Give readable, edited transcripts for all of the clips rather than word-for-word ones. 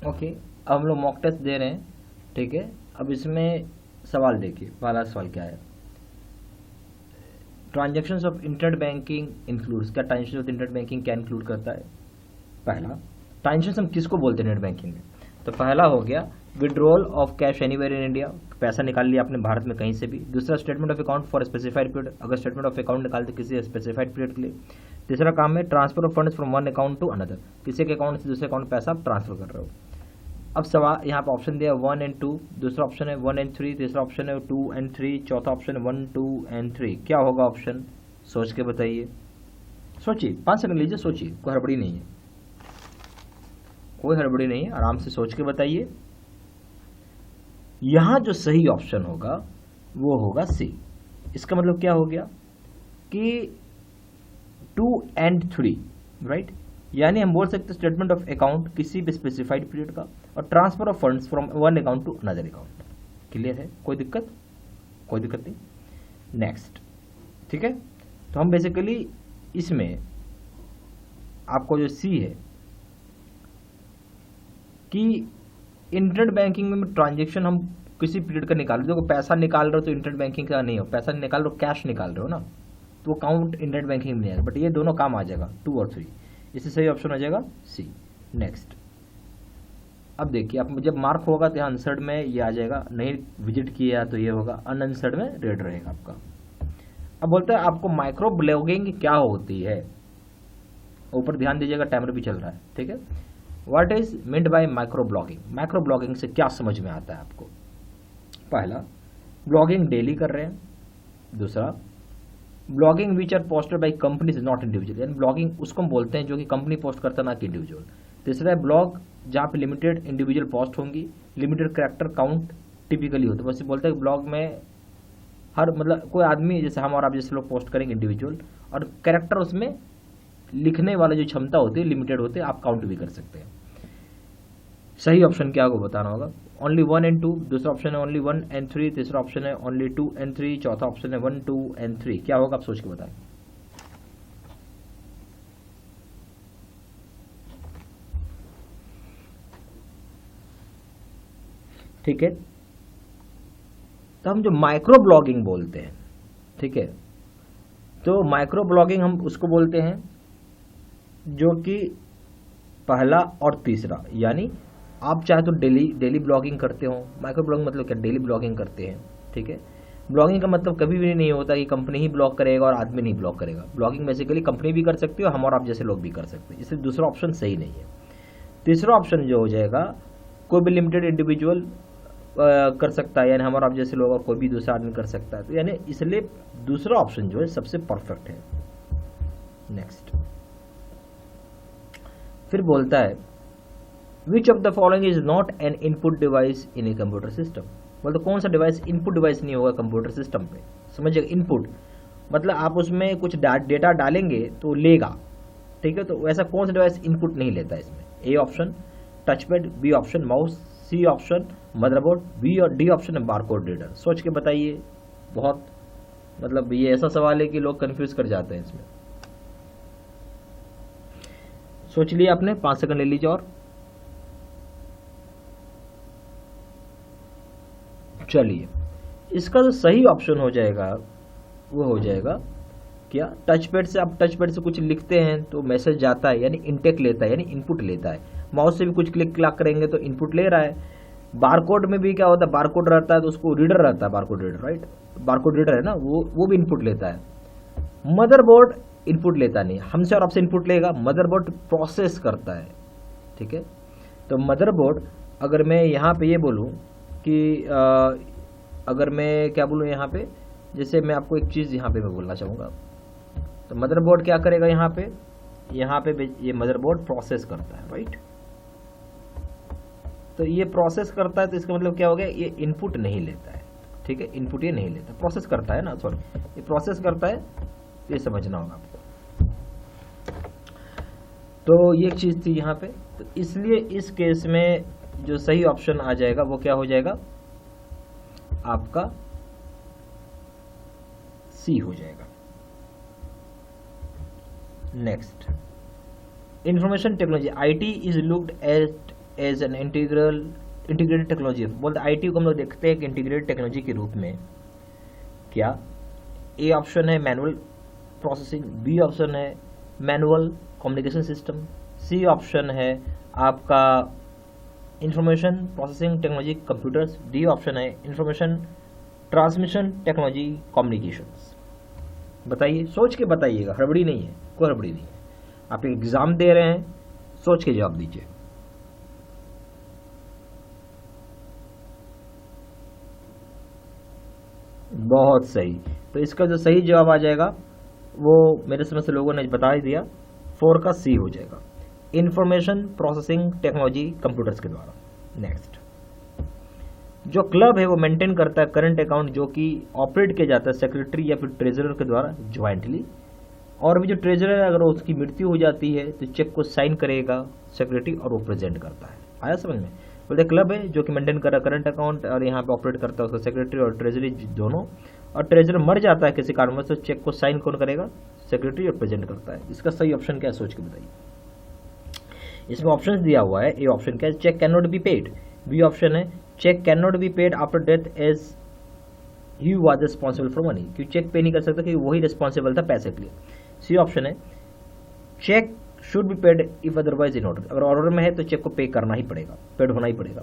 Okay, अब हम लोग मॉक टेस्ट दे रहे हैं, ठीक है। अब इसमें सवाल देखिए, पहला सवाल क्या है, transactions of internet banking includes, क्या ट्रांजेक्शन ऑफ इंटरनेट बैंकिंग क्या इंक्लूड करता है? पहला, ट्रांजेक्शन हम किसको बोलते हैं नेट बैंकिंग में? तो पहला हो गया withdrawal of cash anywhere in India, पैसा निकाल लिया आपने भारत में कहीं से भी। दूसरा, statement of account for specified period, अगर स्टेटमेंट ऑफ अकाउंट निकालते किसी स्पेसिफाइड पीरियड के लिए। तीसरा काम है transfer of funds from one account to another, किसी के अकाउंट से दूसरे अकाउंट पैसा आप ट्रांसफर कर रहे हो। अब सवाल यहाँ पे ऑप्शन दिया 1 एंड 2, दूसरा ऑप्शन है 1 एंड 3, तीसरा ऑप्शन है 2 एंड 3, चौथा ऑप्शन है 1, 2 एंड 3। क्या होगा ऑप्शन? सोच के बताइए, सोचिए, 5 सेकंड लीजिए, सोचिए, कोई हड़बड़ी नहीं है, कोई हड़बड़ी नहीं है, आराम से सोच के बताइए। यहां जो सही ऑप्शन होगा वो होगा सी। इसका मतलब क्या हो गया कि 2 एंड 3, राइट। यानी हम बोल सकते हैं स्टेटमेंट ऑफ अकाउंट किसी भी स्पेसिफाइड पीरियड का, और transfer of funds from one account to another account. Clear है? कोई दिक्कत? कोई दिक्कत नहीं। नेक्स्ट, ठीक है। तो हम बेसिकली इसमें आपको जो सी है कि इंटरनेट बैंकिंग में ट्रांजेक्शन हम किसी पीरियड का निकाल रहे हो, देखो पैसा निकाल रहे हो तो इंटरनेट बैंकिंग का नहीं हो, पैसा निकाल रहे हो, कैश निकाल रहे हो ना, तो वो काउंट इंटरनेट बैंकिंग में नहीं आएगा, बट ये दोनों काम आ जाएगा 2 और 3। इससे सही ऑप्शन हो जाएगा सी। नेक्स्ट, अब देखिए, आप जब मार्क होगा तो यहाँ आंसर्ड में ये आ जाएगा, नहीं विजिट किया तो ये होगा, अनआंसर्ड में रेड रहेगा आपका। अब बोलते हैं आपको माइक्रो ब्लॉगिंग क्या होती है, ऊपर ध्यान दीजिएगा, टाइमर भी चल रहा है, ठीक है। What is meant by micro blogging? Micro blogging से क्या समझ में आता है आपको? पहला, ब्लॉगिंग डेली कर रहे हैं। दूसरा, blogging which are posted by companies not individual, यानी ब्लॉगिंग उसको हम बोलते हैं जो कि कंपनी पोस्ट करता ना कि इंडिविजुअल। तीसरा है ब्लॉग जहाँ पे लिमिटेड इंडिविजुअल पोस्ट होंगी, लिमिटेड कैरेक्टर काउंट टिपिकली होता है, बस बोलते हैं ब्लॉग में हर मतलब कोई आदमी जैसे हम और आप जैसे लोग पोस्ट करेंगे इंडिविजुअल, और कैरेक्टर उसमें लिखने वाला जो क्षमता होती है लिमिटेड होती है, आप काउंट भी कर सकते हैं। सही ऑप्शन क्या होगा बताना होगा। ओनली 1 एंड 2, दूसरा ऑप्शन है ओनली 1 एंड 3, तीसरा ऑप्शन है ओनली 2 एंड 3, चौथा ऑप्शन है 1, 2 एंड 3। क्या होगा आप सोच के बताएं। ठीक है, तो हम जो माइक्रो ब्लॉगिंग बोलते हैं, ठीक है, तो माइक्रो ब्लॉगिंग हम उसको बोलते हैं जो कि पहला और तीसरा, यानी आप चाहे तो डेली ब्लॉगिंग करते हो। माइक्रो ब्लॉगिंग मतलब क्या? डेली ब्लॉगिंग करते हैं, ठीक है। ब्लॉगिंग का मतलब कभी भी नहीं होता कि कंपनी ही ब्लॉग करेगा और आदमी नहीं ब्लॉग करेगा। ब्लॉगिंग बेसिकली कंपनी भी कर सकती है और हम और आप जैसे लोग भी कर सकते हैं, इसलिए दूसरा ऑप्शन सही नहीं है। तीसरा ऑप्शन जो हो जाएगा, कोई भी लिमिटेड इंडिविजुअल कर सकता है, यानी हम और आप जैसे लोग, और कोई भी दूसरा आदमी कर सकता है, तो यानी इसलिए दूसरा ऑप्शन जो है सबसे परफेक्ट है। नेक्स्ट, फिर बोलता है which of the following is not an input device in a computer system. बोलते कौन सा डिवाइस इनपुट डिवाइस नहीं होगा कंप्यूटर सिस्टम पे? समझिए, इनपुट मतलब आप उसमें कुछ डेटा डालेंगे तो लेगा, ठीक है। तो वैसा कौन सा डिवाइस इनपुट नहीं लेता इसमें? A option touchpad, B option mouse, C option motherboard, B और डी ऑप्शन है बारकोड रीडर। सोच के बताइए, बहुत मतलब ये ऐसा सवाल है कि लोग कंफ्यूज कर जाते हैं इसमें। सोच लिया आपने? 5 सेकंड ले लीजिए और चलिए, इसका जो सही ऑप्शन हो जाएगा वो हो जाएगा क्या? टचपैड से आप टचपैड से कुछ लिखते हैं तो मैसेज जाता है, यानी इनटेक लेता है, यानी इनपुट लेता है। माउस से भी कुछ क्लिक क्लाक करेंगे तो इनपुट ले रहा है। बारकोड में भी क्या होता है, बारकोड रहता है तो उसको रीडर रहता है, barcode reader, right, barcode reader है ना, वो भी इनपुट लेता है। मदरबोर्ड इनपुट लेता नहीं, हमसे और आपसे इनपुट लेगा, मदरबोर्ड प्रोसेस करता है, ठीक है। तो मदरबोर्ड, अगर मैं यहाँ पे ये बोलूँ कि अगर मैं क्या बोलूँ यहाँ पे, जैसे मैं आपको एक चीज़ यहाँ पे मैं बोलना चाहूँगा, तो मदरबोर्ड क्या करेगा यहाँ पे ये मदरबोर्ड प्रोसेस करता है, राइट। तो ये प्रोसेस करता है तो इसका मतलब क्या हो गया, ये इनपुट नहीं लेता है, ठीक है, इनपुट ये नहीं लेता, प्रोसेस करता है ना, सॉरी, ये प्रोसेस करता है, ये समझना होगा आपको। तो ये एक चीज़ थी यहाँ पे, तो इसलिए इस केस में जो सही ऑप्शन आ जाएगा वो क्या हो जाएगा, आपका सी हो जाएगा। Next, information technology, IT is looked at as an integrated technology. बोलते आईटी को हम लोग देखते हैं कि इंटीग्रेटेड टेक्नोलॉजी के रूप में। क्या ए ऑप्शन है मैनुअल प्रोसेसिंग, बी ऑप्शन है manual communication system, C option है आपका information processing technology computers, D option है इंफॉर्मेशन ट्रांसमिशन टेक्नोलॉजी कम्युनिकेशंस। बताइए, सोच के बताइएगा, हड़बड़ी नहीं है, कोई हड़बड़ी नहीं है। आप एग्जाम दे रहे हैं, सोच के जवाब दीजिए। बहुत सही। तो इसका जो सही जवाब आ जाएगा वो मेरे समझ से लोगों ने बता ही दिया, 4 का सी हो जाएगा, इंफॉर्मेशन प्रोसेसिंग टेक्नोलॉजी कंप्यूटर्स के द्वारा। नेक्स्ट, जो क्लब है वो मेंटेन करता है करंट अकाउंट जो कि ऑपरेट किया जाता है सेक्रेटरी या फिर ट्रेजरर के द्वारा ज्वाइंटली, और भी जो ट्रेजरर है अगर उसकी मृत्यु हो जाती है तो चेक को साइन करेगा सेक्रेटरी और वो प्रेजेंट करता है। आया समझ में? बोलते क्लब है जो कि मेंटेन कर रहा है करंट अकाउंट और यहाँ पे ऑपरेट करता है उसका सेक्रेटरी और ट्रेजरी दोनों, और ट्रेजरर मर जाता है किसी कारणवश तो चेक को साइन कौन करेगा? सेक्रेटरी और प्रेजेंट करता है। इसका सही ऑप्शन क्या है, सोच के बताइए। इसमें ऑप्शन दिया हुआ है, ए ऑप्शन क्या है, check can not be paid, B option है check can not be paid after death as he was responsible for money, क्योंकि चेक पे नहीं कर सकता क्योंकि वही रिस्पॉन्सिबल था पैसे के लिए। सी ऑप्शन है cheque should be paid if otherwise in order, अगर ऑर्डर में है तो चेक को पे करना ही पड़ेगा, पेड होना ही पड़ेगा।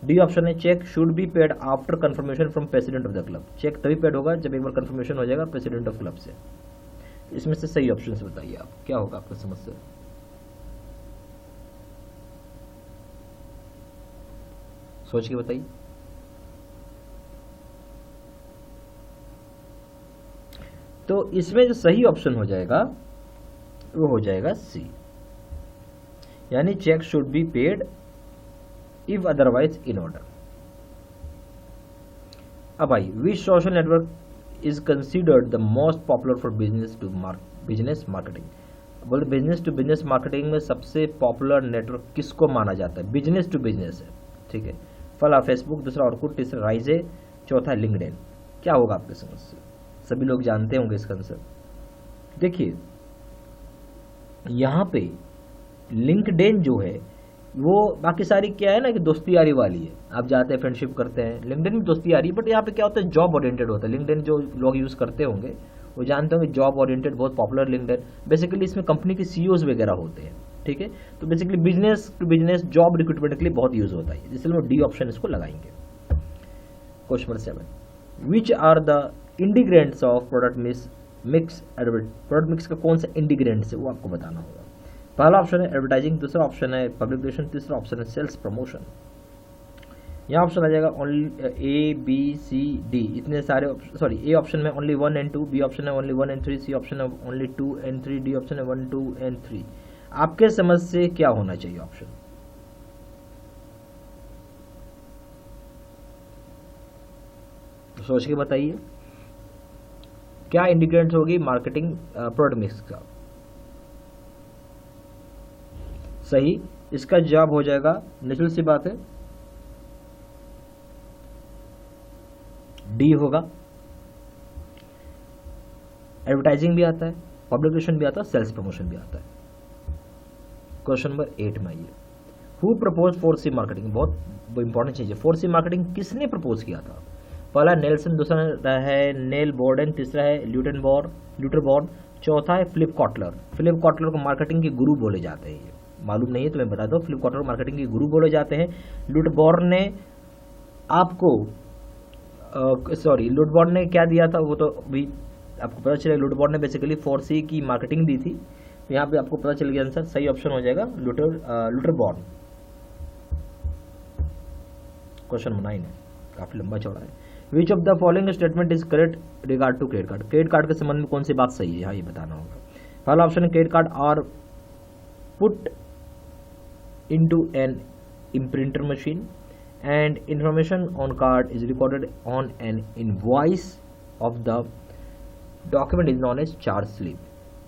डी ऑप्शन है cheque should be paid after confirmation from president of the club, cheque तभी पेड होगा जब एक बार कंफर्मेशन हो जाएगा प्रेसिडेंट ऑफ क्लब से। इसमें से सही ऑप्शन से बताइए आप, क्या होगा आपका समस्या? सोच के बताइए। तो इसमें जो सही ऑप्शन हो जाएगा वो हो जाएगा सी, यानी cheque should be paid if otherwise in order. अब भाई, which social network is considered the most popular for business marketing. बोलते बिजनेस टू बिजनेस मार्केटिंग में सबसे पॉपुलर नेटवर्क किसको माना जाता है? बिजनेस टू बिजनेस है, ठीक है। पहला फेसबुक, दूसरा ऑर्कुट, तीसरा राइजे, चौथा लिंक्डइन। क्या होगा आपके समझ से? सभी लोग जानते होंगे इसका आंसर। देखिए यहां पे लिंक्डइन जो है वो बाकी सारी क्या है ना कि दोस्ती यारी वाली है, आप जाते हैं फ्रेंडशिप करते हैं, लिंक्डइन में दोस्ती यारी, बट यहाँ पे क्या होता है जॉब ओरिएंटेड होता है। लिंक्डइन जो लोग यूज करते होंगे वो जानते होंगे जॉब ओरिएंटेड, बहुत पॉपुलर लिंक्डइन। बेसिकली इसमें कंपनी के सीईओज वगैरह होते हैं, ठीक है। तो basically business to business job recruitment के लिए बहुत यूज होता है, इसलिए हम डी ऑप्शन इसको लगाएंगे। Question number 7, which are the ingredients of product mix product mix का कौन सा इंडिग्रेंट्स है वो आपको बताना होगा। पहला ऑप्शन है एडवर्टाइजिंग, दूसरा ऑप्शन है पब्लिक रिलेशन, तीसरा ऑप्शन है सेल्स प्रमोशन। यहाँ ऑप्शन आ जाएगा only A B C D, इतने सारे सॉरी, ए ऑप्शन में ओनली 1 and 2, बी ऑप्शन है ओनली 1 and 3, सी ऑप्शन है ओनली 2 and 3, डी ऑप्शन है 1, 2 and 3। आपके समझ से क्या होना चाहिए ऑप्शन? सोच के बताइए क्या इंडिकेटर्स होगी मार्केटिंग प्रोडक्ट मिक्स का। सही, इसका जवाब हो जाएगा, नेचुरल सी बात है, डी होगा। एडवर्टाइजिंग भी आता है, पब्लिक रिलेशन भी आता है, सेल्स प्रमोशन भी आता है। क्वेश्चन नंबर 8 में आइए, हु प्रपोज 4C मार्केटिंग, बहुत इंपॉर्टेंट चीज है। 4C मार्केटिंग किसने प्रपोज किया था? पहला नेल्सन, दूसरा है नेल बोर्डन, तीसरा है ल्यूटरबॉर्न, चौथा है फिलिप कॉटलर। फिलिप कॉटलर को मार्केटिंग के गुरु बोले जाते हैं, मालूम नहीं है तो मैं बता दूं, फिलिप कॉटलर मार्केटिंग के गुरु बोले जाते हैं। ल्यूटरबॉर्न ने आपको ल्यूटबॉर्न ने क्या दिया था वो तो अभी आपको पता चलेगा। ल्यूटबॉर्न ने बेसिकली 4C की मार्केटिंग दी थी, यहाँ पे आपको पता चल गया आंसर। सही ऑप्शन हो जाएगा ल्यूटरबॉर्न। क्वेश्चन नंबर 9 है, काफी लंबा चौड़ा है। Which of the following statement is correct regard to credit card. Credit card के संबंध में कौन सी बात सही है, यहाँ ये बताना होगा। पहला ऑप्शन है credit card are put into an imprinter machine and information on card is recorded on an invoice of the document is known as charge slip।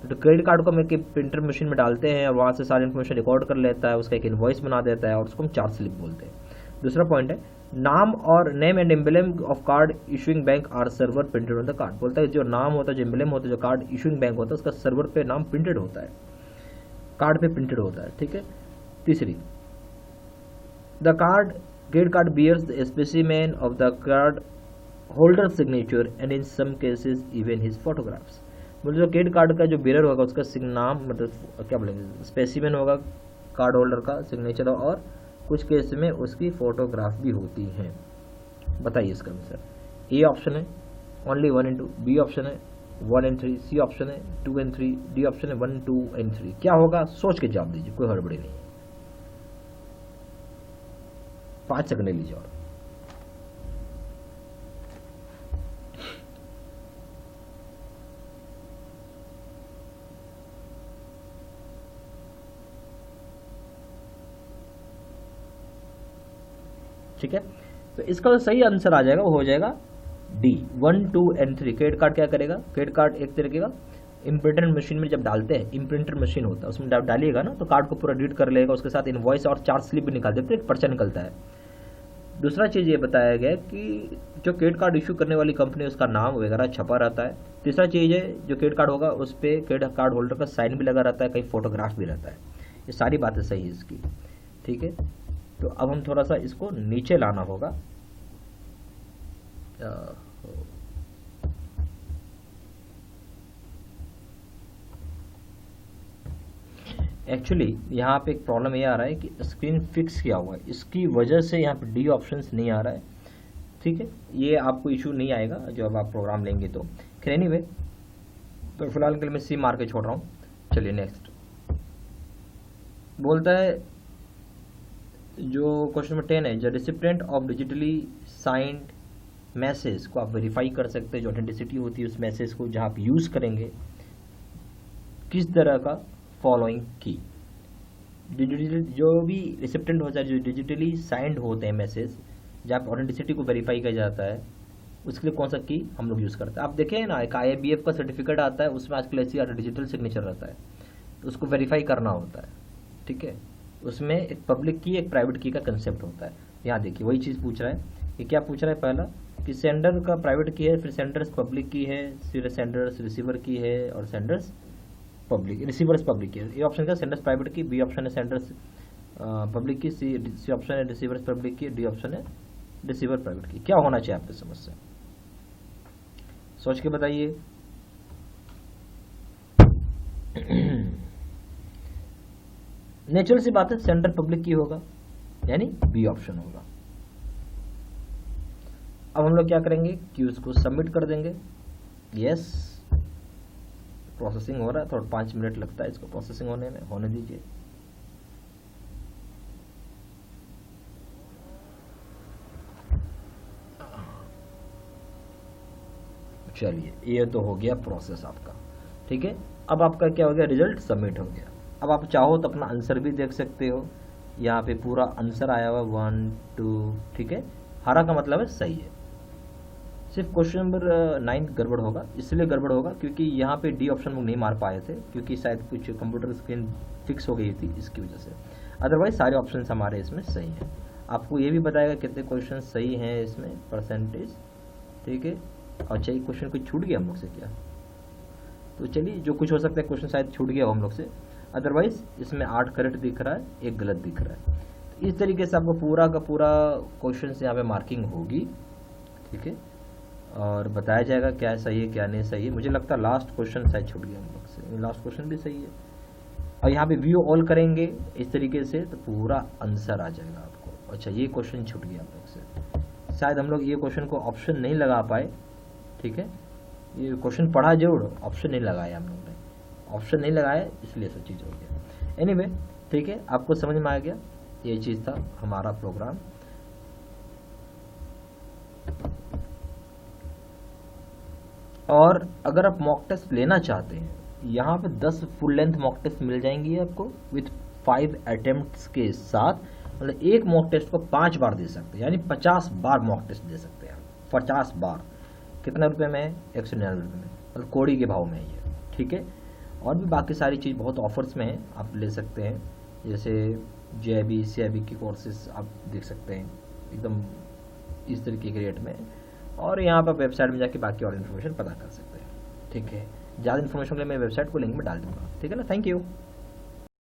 तो क्रेडिट कार्ड को हम एक प्रिंटर मशीन में डालते हैं और वहाँ से सारी इन्फॉर्मेशन रिकॉर्ड कर लेता है, उसका एक इनवॉइस बना देता है और उसको हम चार्ज स्लिप बोलते हैं। दूसरा पॉइंट है नाम और name and emblem of card issuing bank are server printed on the card. बोलता है जो नाम होता है, जो एम्बलेम होता है, जो कार्ड इशूइंग बैंक होता है उसका सर्वर पे नाम प्रिंटेड होता है, कार्ड पे प्रिंटेड होता है, ठीक है। तीसरी, the card credit card bears the specimen of the card holder signature and in some cases even his photographs। बोले जो क्रेडिट कार्ड का जो बेरर होगा उसका नाम मतलब क्या बोलेंगे स्पेसिमेन होगा कार्ड होल्डर का सिग्नेचर, और कुछ केस में उसकी फोटोग्राफ भी होती हैं। बताइए इसका आंसर। ए ऑप्शन है ओनली 1 and 2, बी ऑप्शन है 1 and 3, सी ऑप्शन है 2 and 3, डी ऑप्शन है 1, 2 and 3। क्या होगा सोच के जवाब दीजिए, कोई हड़बड़ी नहीं। 5 सेकंड ले लीजिए और। ठीक है, तो इसका जो सही आंसर आ जाएगा वो हो जाएगा डी 1, 2 and 3। क्रेडिट कार्ड क्या करेगा, क्रेडिट कार्ड एक तरीके का इम्प्रिंटर मशीन में जब डालते हैं, इम्प्रिंटर मशीन होता है उसमें डालिएगा ना तो कार्ड को पूरा रीड कर लेगा, उसके साथ इनवॉइस और चार्ज स्लिप भी निकाल देते हैं, एक पर्चा निकलता है। दूसरा चीज़ ये बताया गया कि जो क्रेडिट कार्ड इशू करने वाली कंपनी उसका नाम वगैरह छपा रहता है। तीसरा चीज़ है जो क्रेडिट कार्ड होगा उस पर क्रेडिट कार्ड होल्डर का साइन भी लगा रहता है, कहीं फोटोग्राफ भी रहता है। ये सारी बातें सही है इसकी। ठीक है, तो अब हम थोड़ा सा इसको नीचे लाना होगा। एक्चुअली यहाँ पे एक प्रॉब्लम ये आ रहा है कि स्क्रीन फिक्स किया हुआ है, इसकी वजह से यहाँ पे डी ऑप्शंस नहीं आ रहा है। ठीक है, ये आपको इशू नहीं आएगा जब आप प्रोग्राम लेंगे तो। खैर एनीवे, तो फिलहाल के लिए मैं सी मार के छोड़ रहा हूँ। चलिए नेक्स्ट बोलता है जो क्वेश्चन नंबर 10 है, जो recipient of digitally signed message को आप वेरीफाई कर सकते हैं, जो ऑथेंटिसिटी होती है उस मैसेज को जहाँ आप यूज़ करेंगे किस तरह का फॉलोइंग की। जो भी रिसिप्टेंट होता है जो डिजिटली साइंड होते हैं मैसेज जहाँ पर ऑथेंटिसिटी को वेरीफाई किया जाता है, उसके लिए कौन सा की हम लोग यूज़ करते हैं। आप देखें ना, एक IABF का सर्टिफिकेट आता है उसमें आजकल ऐसी डिजिटल सिग्नेचर रहता है, तो उसको वेरीफाई करना होता है। ठीक है, उसमें एक पब्लिक की एक प्राइवेट की का कंसेप्ट होता है। यहाँ देखिए वही चीज़ पूछ रहा है। ये क्या पूछ रहा है, पहला कि सेंडर का प्राइवेट की है, फिर सेंडर्स पब्लिक की है, फिर सेंडर्स रिसीवर की है, और सेंडर्स पब्लिक रिसीवर्स पब्लिक की है। ए ऑप्शन का सेंडर्स प्राइवेट की, बी ऑप्शन है सेंडर्स पब्लिक की, सी ऑप्शन है रिसीवर्स पब्लिक की, डी ऑप्शन है रिसीवर प्राइवेट की। क्या होना चाहिए आपकी समझ से, सोच के बताइए। नेचुरल सी बात है सेंडर पब्लिक की होगा, यानी बी ऑप्शन होगा। अब हम लोग क्या करेंगे कि उसको सबमिट कर देंगे। यस, प्रोसेसिंग हो रहा है, थोड़ा 5 मिनट लगता है इसको प्रोसेसिंग होने में, होने दीजिए। चलिए ये तो हो गया प्रोसेस आपका। ठीक है, अब आपका क्या हो गया, रिजल्ट सबमिट हो गया। अब आप चाहो तो अपना आंसर भी देख सकते हो, यहाँ पे पूरा आंसर आया हुआ 1, 2। ठीक है, हरा का मतलब है सही है। सिर्फ क्वेश्चन नंबर 9 गड़बड़ होगा, इसलिए गड़बड़ होगा क्योंकि यहाँ पे डी ऑप्शन नहीं मार पाए थे, क्योंकि शायद कुछ कंप्यूटर स्क्रीन फिक्स हो गई थी इसकी वजह से। अदरवाइज सारे ऑप्शन हमारे इसमें सही हैं। आपको ये भी बताएगा कितने क्वेश्चन सही हैं इसमें, परसेंटेज। ठीक है, और चाहिए क्वेश्चन कुछ छूट गया हम लोग से क्या, तो चलिए जो कुछ हो सकता है क्वेश्चन शायद छूट गया हो हम लोग से। अदरवाइज इसमें 8 करेक्ट दिख रहा है, 1 गलत दिख रहा है। तो इस तरीके से आपको पूरा का पूरा क्वेश्चन से यहाँ पे मार्किंग होगी। ठीक है, और बताया जाएगा क्या सही है क्या नहीं सही है। मुझे लगता है लास्ट क्वेश्चन शायद छूट गया हम लोग से, लास्ट क्वेश्चन भी सही है। और यहाँ पे व्यू ऑल करेंगे इस तरीके से तो पूरा आंसर आ जाएगा आपको। अच्छा, ये क्वेश्चन छूट गया हम लोग से, शायद हम लोग ये क्वेश्चन को ऑप्शन नहीं लगा पाए। ठीक है, ये क्वेश्चन पढ़ा जरूर, ऑप्शन नहीं लगाया हम लोग ने, ऑप्शन नहीं लगाया इसलिए सब चीज़ हो गया। एनीवे, ठीक है, आपको समझ में आ गया, ये चीज़ था हमारा प्रोग्राम। और अगर आप मॉक टेस्ट लेना चाहते हैं, यहाँ पे 10 फुल लेंथ मॉक टेस्ट मिल जाएंगी आपको विथ 5 अटेम्प्ट्स के साथ। मतलब एक मॉक टेस्ट को 5 बार दे सकते हैं, यानी 50 बार मॉक टेस्ट दे सकते हैं। 50 बार कितना रुपए में है, 199 रुपये में, मतलब कोड़ी के भाव में है ये। ठीक है, और भी बाकी सारी चीज़ बहुत ऑफर्स में है, आप ले सकते हैं। जैसे JIB CIB की कोर्सेज आप देख सकते हैं एकदम इस तरीके के रेट में। और यहाँ पर वेबसाइट में जाके बाकी और इन्फॉर्मेशन पता कर सकते हैं। ठीक है, ज़्यादा इन्फॉर्मेशन के लिए मैं वेबसाइट को लिंक में डाल दूँगा। ठीक है ना, थैंक यू।